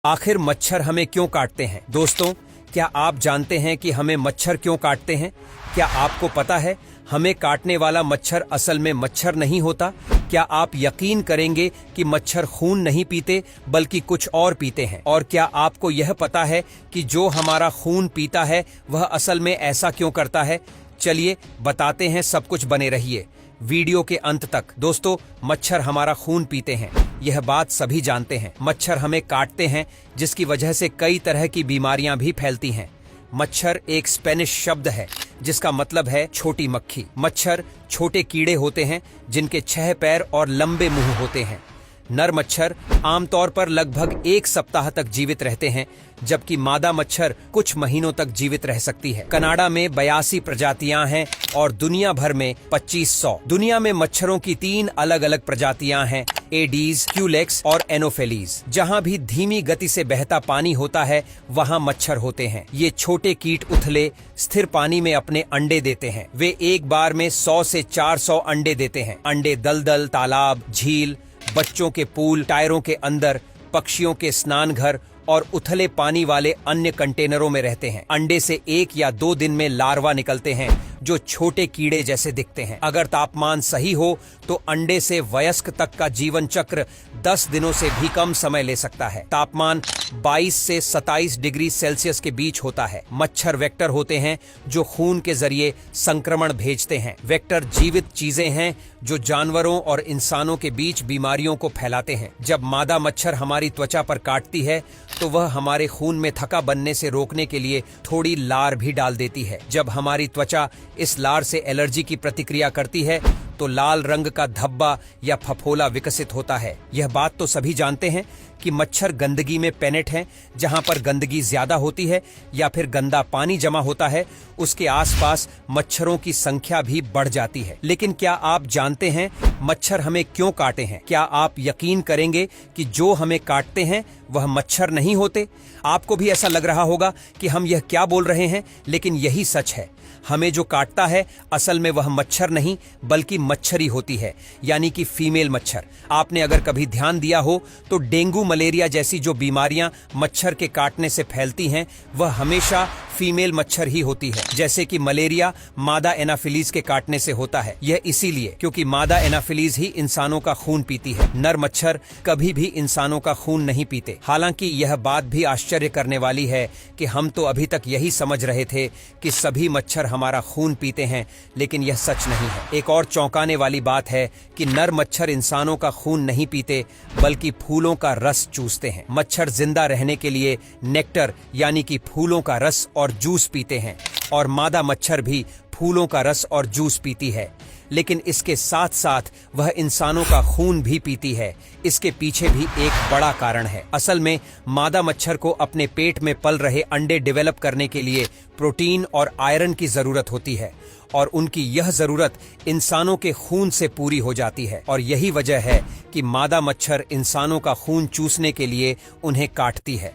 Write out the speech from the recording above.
आखिर मच्छर हमें क्यों काटते हैं? दोस्तों, क्या आप जानते हैं कि हमें मच्छर क्यों काटते हैं? क्या आपको पता है हमें काटने वाला मच्छर असल में मच्छर नहीं होता? क्या आप यकीन करेंगे कि मच्छर खून नहीं पीते बल्कि कुछ और पीते हैं? और क्या आपको यह पता है कि जो हमारा खून पीता है वह असल में ऐसा क्यों करता है? चलिए बताते हैं, सब कुछ बने रहिए वीडियो के अंत तक। दोस्तों, मच्छर हमारा खून पीते हैं, यह बात सभी जानते हैं। मच्छर हमें काटते हैं जिसकी वजह से कई तरह की बीमारियां भी फैलती हैं। मच्छर एक स्पेनिश शब्द है जिसका मतलब है छोटी मक्खी। मच्छर छोटे कीड़े होते हैं जिनके 6 पैर और लंबे मुंह होते हैं। नर मच्छर आमतौर पर लगभग 1 सप्ताह तक जीवित रहते हैं, जबकि मादा मच्छर कुछ महीनों तक जीवित रह सकती है। कनाडा में 82 प्रजातियां हैं और दुनिया भर में 2500। दुनिया में मच्छरों की 3 अलग अलग प्रजातियां हैं, एडीज, क्यूलेक्स और एनोफेलीज। जहां भी धीमी गति से बहता पानी होता है वहां मच्छर होते हैं। ये छोटे कीट उथले स्थिर पानी में अपने अंडे देते हैं। वे एक बार में 100 से 400 अंडे देते हैं। अंडे दलदल, तालाब, झील, बच्चों के पूल, टायरों के अंदर, पक्षियों के स्नान घर और उथले पानी वाले अन्य कंटेनरों में रहते हैं। अंडे से 1 या 2 दिन में लार्वा निकलते हैं जो छोटे कीड़े जैसे दिखते हैं। अगर तापमान सही हो तो अंडे से वयस्क तक का जीवन चक्र 10 दिनों से भी कम समय ले सकता है। तापमान 22 से 27 डिग्री सेल्सियस के बीच होता है। मच्छर वेक्टर होते हैं जो खून के जरिए संक्रमण भेजते हैं। वेक्टर जीवित चीजें हैं जो जानवरों और इंसानों के बीच बीमारियों को फैलाते हैं। जब मादा मच्छर हमारी त्वचा पर काटती है तो वह हमारे खून में थक्का बनने से रोकने के लिए थोड़ी लार भी डाल देती है। जब हमारी त्वचा इस लार से एलर्जी की प्रतिक्रिया करती है तो लाल रंग का धब्बा या फफोला विकसित होता है। यह बात तो सभी जानते हैं कि मच्छर गंदगी में पेनेट हैं। जहां पर गंदगी ज्यादा होती है या फिर गंदा पानी जमा होता है, उसके आसपास मच्छरों की संख्या भी बढ़ जाती है। लेकिन क्या आप जानते हैं मच्छर हमें क्यों काटे हैं? क्या आप यकीन करेंगे कि जो हमें काटते हैं वह मच्छर नहीं होते? आपको भी ऐसा लग रहा होगा कि हम यह क्या बोल रहे हैं, लेकिन यही सच है। हमें जो काटता है असल में वह मच्छर नहीं बल्कि मच्छरी होती है, यानी कि फीमेल मच्छर। आपने अगर कभी ध्यान दिया हो तो डेंगू, मलेरिया जैसी जो बीमारियां मच्छर के काटने से फैलती हैं वह हमेशा फीमेल मच्छर ही होती है। जैसे कि मलेरिया मादा एनाफिलीज के काटने से होता है। यह इसीलिए क्योंकि मादा एनाफिलीज ही इंसानों का खून पीती है। नर मच्छर कभी भी इंसानों का खून नहीं पीते। हालांकि यह बात भी आश्चर्य करने वाली है कि हम तो अभी तक यही समझ रहे थे कि सभी मच्छर हमारा खून पीते हैं, लेकिन यह सच नहीं है। एक और चौंकाने वाली बात है कि नर मच्छर इंसानों का खून नहीं पीते बल्कि फूलों का रस चूसते हैं। मच्छर जिंदा रहने के लिए नेक्टर यानी कि फूलों का रस और जूस पीते हैं, और मादा मच्छर भी फूलों का रस और जूस पीती है। लेकिन इसके साथ साथ वह इंसानों का खून भी पीती है। इसके पीछे भी एक बड़ा कारण है। असल में मादा मच्छर को अपने पेट में पल रहे अंडे डेवलप करने के लिए प्रोटीन और आयरन की जरूरत होती है, और उनकी यह जरूरत इंसानों के खून से पूरी हो जाती है। और यही वजह है कि मादा मच्छर इंसानों का खून चूसने के लिए उन्हें काटती है।